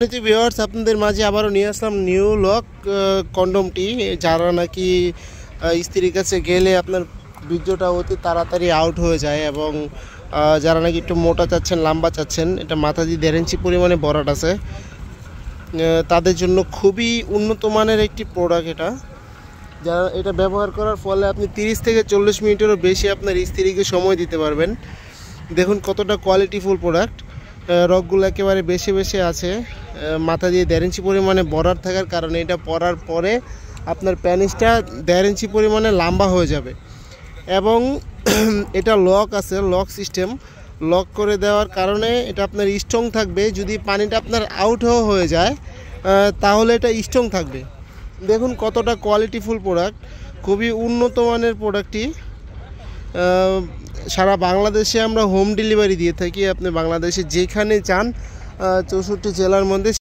Viewers আপনাদের মাঝে আবারও নিয়ে আসলাম নিউ লক কন্ডমটি যারা নাকি স্ত্রীর কাছে গেলে আপনার বীর্যটা অতি তাড়াতাড়ি আউট হয়ে যায় এবং যারা নাকি একটু মোটা চাচ্ছেন লম্বা চাচ্ছেন এটা মাথা দিয়ে 1.5 ইঞ্চি পরিমাণে বরাট আছে তাদের জন্য খুবই উন্নত মানের একটি প্রোডাক্ট এটা যারা এটা ব্যবহার করার ফলে আপনি 30 থেকে 40 মিনিটেরও বেশি আপনার স্ত্রীকে সময় দিতে পারবেন। দেখুন কতটা কোয়ালিটিফুল প্রোডাক্ট, রগগুলো একেবারে বেশি বেশি আছে, মাথা দিয়ে 1.5 ইঞ্চি পরিমাণে বরার থাকার কারণে এটা পরার পরে আপনার প্যানিসটা 1.5 ইঞ্চি পরিমাণে লম্বা হয়ে যাবে এবং এটা লক আছে, লক সিস্টেম, লক করে দেওয়ার কারণে এটা আপনার স্ট্রং থাকবে। যদি পানিটা আপনার আউটও হয়ে যায় তাহলে এটা স্ট্রং থাকবে। দেখুন কতটা কোয়ালিটিফুল প্রোডাক্ট, খুবই উন্নত মানের প্রোডাক্টটি। সারা বাংলাদেশে আমরা হোম ডেলিভারি দিয়ে থাকি, আপনি বাংলাদেশে যেখানে চান 64 জেলার মধ্যে